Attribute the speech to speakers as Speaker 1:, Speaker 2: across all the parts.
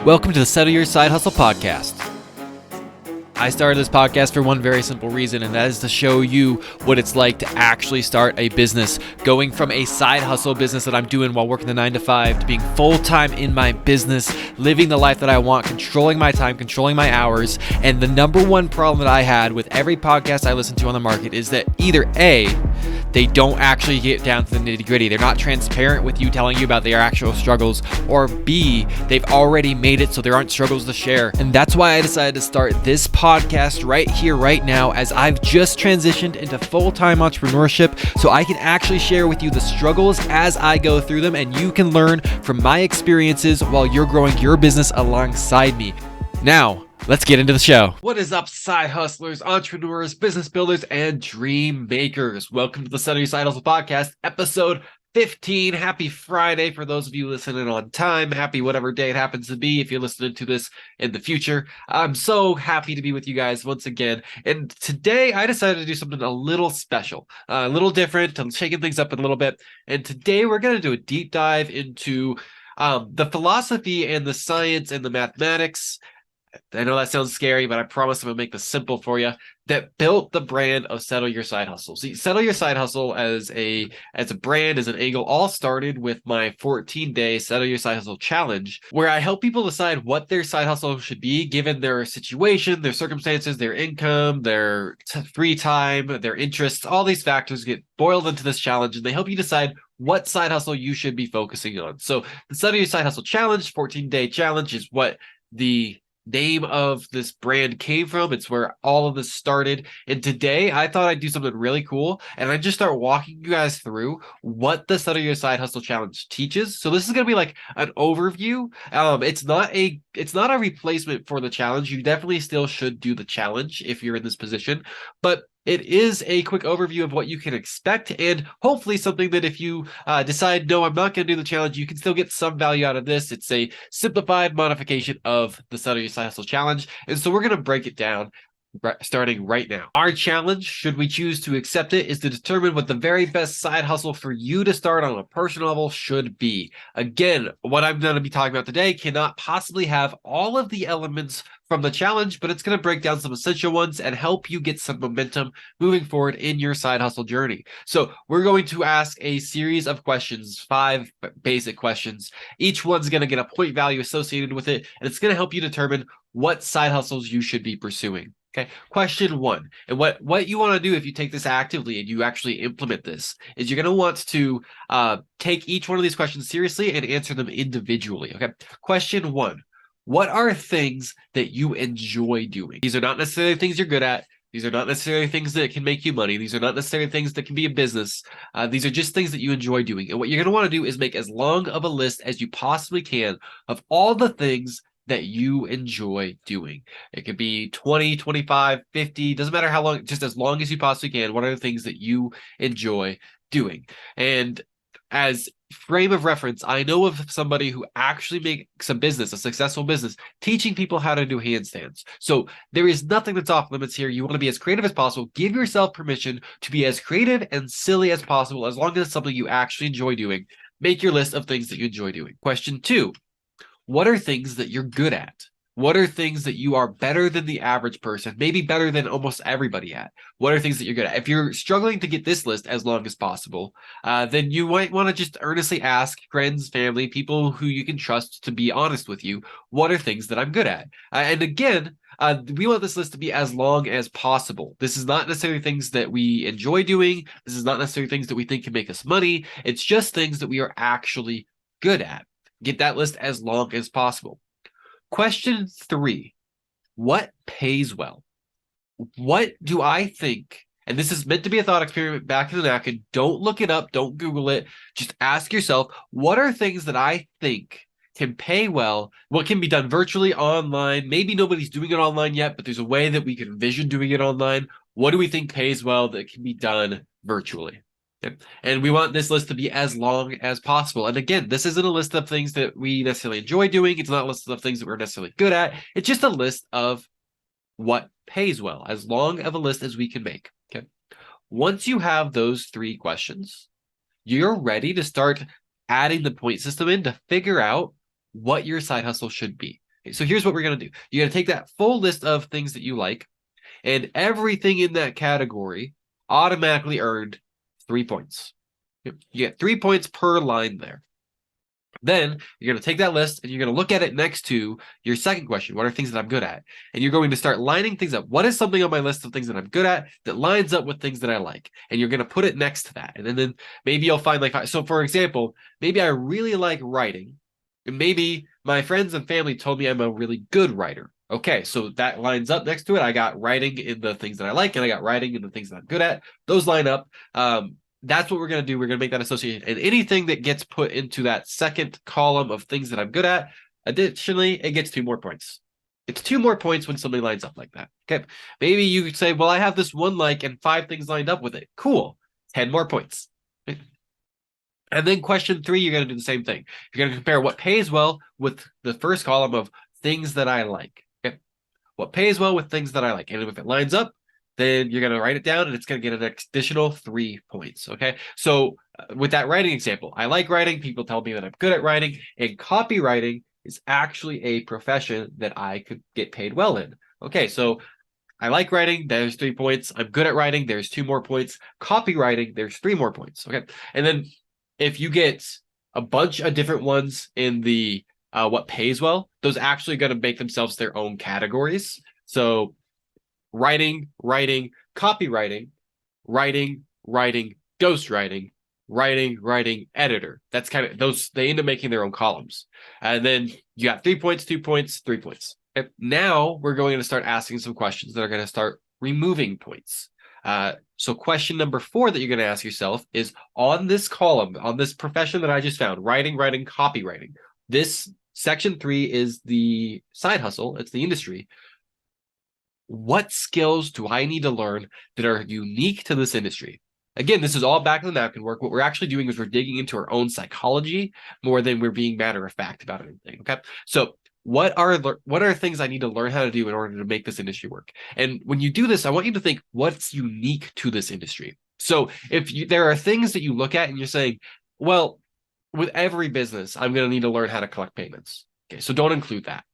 Speaker 1: Welcome to the Settle Your Side Hustle podcast. I started this podcast for one very simple reason, and that is to show you what it's like to actually start a business. Going from a side hustle business that I'm doing while working the 9 to 5 to being full-time in my business, living the life that I want, controlling my time, controlling my hours. And the number one problem that I had with every podcast I listen to on the market is that either A, they don't actually get down to the nitty-gritty. They're not transparent with you, telling you about their actual struggles. Or B, they've already made it, so there aren't struggles to share. And that's why I decided to start this podcast right here, right now, as I've just transitioned into full-time entrepreneurship, so I can actually share with you the struggles as I go through them, and you can learn from my experiences while you're growing your business alongside me. Now, let's get into the show. What is up, side hustlers, entrepreneurs, business builders, and dream makers? Welcome to the Settle Your Side Hustle podcast, episode 15. Happy Friday for those of you listening on time. Happy whatever day it happens to be if you're listening to this in the future. I'm so happy to be with you guys once again. And today I decided to do something a little special, a little different. I'm shaking things up a little bit. And today we're going to do a deep dive into the philosophy and the science and the mathematics. I know that sounds scary, but I promise I'm going to make this simple for you, that built the brand of Settle Your Side Hustle. See, Settle Your Side Hustle as a brand, as an angle, all started with my 14-day Settle Your Side Hustle challenge, where I help people decide what their side hustle should be given their situation, their circumstances, their income, their free time, their interests. All these factors get boiled into this challenge, and they help you decide what side hustle you should be focusing on. So the Settle Your Side Hustle challenge, 14-day challenge, is what the name of this brand came from. It's where all of this started. And today I thought I'd do something really cool, and I just start walking you guys through what the Settle Your Side Hustle challenge teaches. So this is going to be like an overview. It's not a replacement for the challenge. You definitely still should do the challenge if you're in this position, but it is a quick overview of what you can expect, and hopefully something that if you decide, no, I'm not going to do the challenge, you can still get some value out of this. It's a simplified modification of the Settle Your Side Hustle challenge, and so we're going to break it down starting right now. Our challenge, should we choose to accept it, is to determine what the very best side hustle for you to start on a personal level should be. Again, what I'm going to be talking about today cannot possibly have all of the elements from the challenge, but it's going to break down some essential ones and help you get some momentum moving forward in your side hustle journey. So we're going to ask a series of questions, 5 basic questions. Each one's going to get a point value associated with it, and it's going to help you determine what side hustles you should be pursuing. Okay, question 1. And what you want to do if you take this actively and you actually implement this is you're going to want to take each one of these questions seriously and answer them individually. Okay, question 1. What are things that you enjoy doing? These are not necessarily things you're good at. These are not necessarily things that can make you money. These are not necessarily things that can be a business. These are just things that you enjoy doing. And what you're going to want to do is make as long of a list as you possibly can of all the things that you enjoy doing. It could be 20, 25, 50, doesn't matter how long, just as long as you possibly can. What are the things that you enjoy doing? And as frame of reference, I know of somebody who actually makes a business, a successful business, teaching people how to do handstands. So there is nothing that's off limits here. You want to be as creative as possible. Give yourself permission to be as creative and silly as possible, as long as it's something you actually enjoy doing. Make your list of things that you enjoy doing. Question 2. What are things that you're good at? What are things that you are better than the average person, maybe better than almost everybody at? What are things that you're good at? If you're struggling to get this list as long as possible, then you might want to just earnestly ask friends, family, people who you can trust to be honest with you. What are things that I'm good at? And again, we want this list to be as long as possible. This is not necessarily things that we enjoy doing. This is not necessarily things that we think can make us money. It's just things that we are actually good at. Get that list as long as possible. Question 3, what pays well? What do I think, and this is meant to be a thought experiment back in the napkin, don't look it up, don't Google it, just ask yourself, what are things that I think can pay well, what can be done virtually, online, maybe nobody's doing it online yet, but there's a way that we can envision doing it online. What do we think pays well that can be done virtually? And we want this list to be as long as possible. And again, this isn't a list of things that we necessarily enjoy doing. It's not a list of things that we're necessarily good at. It's just a list of what pays well, as long of a list as we can make. Okay. Once you have those 3 questions, you're ready to start adding the point system in to figure out what your side hustle should be. So here's what we're going to do. You're going to take that full list of things that you like, and everything in that category automatically earned 3 points. You get 3 points per line there. Then you're going to take that list and you're going to look at it next to your second question. What are things that I'm good at? And you're going to start lining things up. What is something on my list of things that I'm good at that lines up with things that I like? And you're going to put it next to that. And then maybe you'll find so for example, maybe I really like writing. And maybe my friends and family told me I'm a really good writer. Okay, so that lines up next to it. I got writing in the things that I like, and I got writing in the things that I'm good at. Those line up. That's what we're going to do. We're going to make that association. And anything that gets put into that second column of things that I'm good at, additionally, it gets 2 more points. It's 2 more points when something lines up like that. Okay. Maybe you could say, well, I have this one like and 5 things lined up with it. Cool. 10 more points. Okay. And then question 3, you're going to do the same thing. You're going to compare what pays well with the first column of things that I like. Okay. What pays well with things that I like. And if it lines up, then you're going to write it down and it's going to get an additional 3 points. Okay. So with that writing example, I like writing. People tell me that I'm good at writing, and copywriting is actually a profession that I could get paid well in. Okay. So I like writing. There's 3 points. I'm good at writing. There's 2 more points. Copywriting, there's 3 more points. Okay. And then if you get a bunch of different ones in the what pays well, those actually going to make themselves their own categories. So writing, copywriting, writing, ghostwriting, writing, editor. That's kind of those, they end up making their own columns. And then you got 3 points, 2 points, 3 points. Okay. Now we're going to start asking some questions that are going to start removing points. So question number 4 that you're going to ask yourself is, on this column, on this profession that I just found, writing, copywriting, this section 3 is the side hustle. It's the industry. What skills do I need to learn that are unique to this industry? Again, this is all back of the napkin work. What we're actually doing is we're digging into our own psychology more than we're being matter of fact about anything. Okay. So what are things I need to learn how to do in order to make this industry work? And when you do this, I want you to think, what's unique to this industry? So if there are things that you look at and you're saying, well, with every business, I'm going to need to learn how to collect payments. Okay. So don't include that.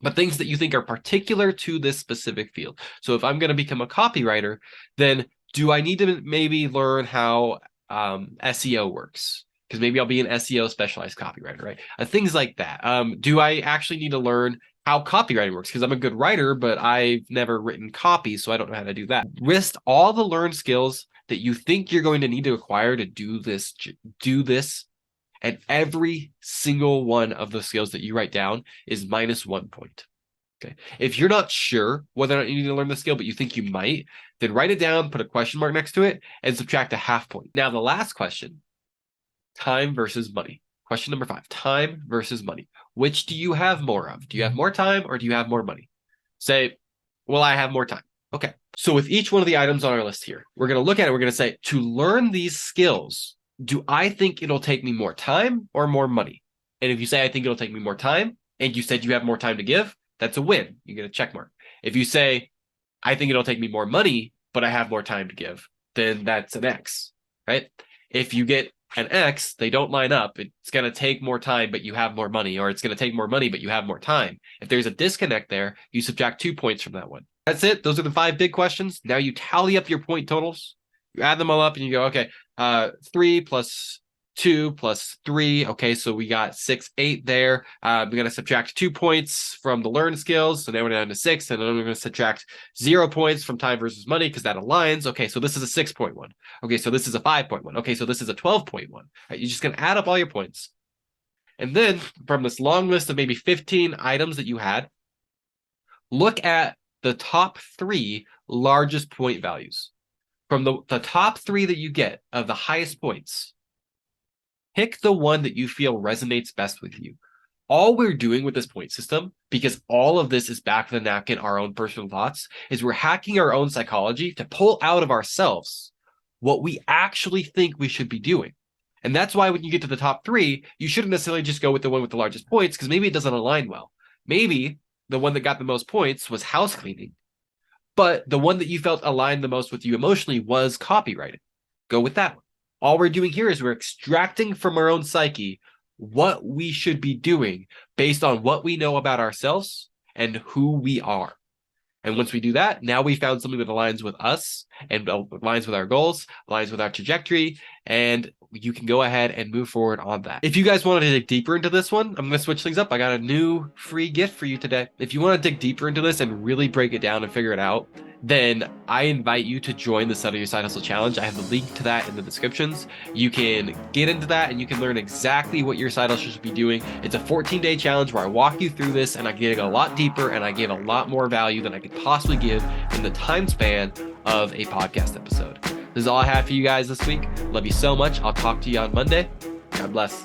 Speaker 1: But things that you think are particular to this specific field. So if I'm going to become a copywriter, then do I need to maybe learn how SEO works? Because maybe I'll be an SEO specialized copywriter, right? Things like that. Do I actually need to learn how copywriting works? Because I'm a good writer, but I've never written copy, so I don't know how to do that. List all the learned skills that you think you're going to need to acquire to do this. And every single one of the skills that you write down is -1 point. Okay. If you're not sure whether or not you need to learn the skill, but you think you might, then write it down, put a question mark next to it, and subtract a half point. Now, the last question, time versus money. Question number 5, time versus money. Which do you have more of? Do you have more time or do you have more money? Say, well, I have more time. Okay. So with each one of the items on our list here, we're going to look at it. We're going to say, to learn these skills, do I think it'll take me more time or more money? And if you say, I think it'll take me more time, and you said you have more time to give, that's a win. You get a check mark. If you say, I think it'll take me more money, but I have more time to give, then that's an X, right? If you get an X, they don't line up. It's going to take more time, but you have more money, or it's going to take more money, but you have more time. If there's a disconnect there, you subtract 2 points from that one. That's it. Those are the 5 big questions. Now you tally up your point totals. You add them all up and you go, okay, 3 plus 2 plus 3. Okay, so we got 6, 8 there. We're going to subtract 2 points from the learned skills. So now we're down to 6. And then we're going to subtract 0 points from time versus money because that aligns. Okay, so this is a 6.1. Okay, so this is a 5.1. Okay, so this is a 12.1. Right, you're just going to add up all your points. And then from this long list of maybe 15 items that you had, look at the top 3 largest point values. From the top 3 that you get of the highest points, pick the one that you feel resonates best with you. All we're doing with this point system, because all of this is back of the napkin, our own personal thoughts, is we're hacking our own psychology to pull out of ourselves what we actually think we should be doing. And that's why when you get to the top 3, you shouldn't necessarily just go with the one with the largest points, because maybe it doesn't align well. Maybe the one that got the most points was house cleaning, but the one that you felt aligned the most with you emotionally was copywriting. Go with that one. All we're doing here is we're extracting from our own psyche what we should be doing based on what we know about ourselves and who we are. And once we do that, now we found something that aligns with us and aligns with our goals, aligns with our trajectory, and you can go ahead and move forward on that. If you guys want to dig deeper into this one, I'm going to switch things up. I got a new free gift for you today. If you want to dig deeper into this and really break it down and figure it out, then I invite you to join the Settle Your Side Hustle Challenge. I have the link to that in the descriptions. You can get into that and you can learn exactly what your side hustle should be doing. It's a 14-day challenge where I walk you through this and I get a lot deeper and I give a lot more value than I could possibly give in the time span of a podcast episode. This is all I have for you guys this week. Love you so much. I'll talk to you on Monday. God bless.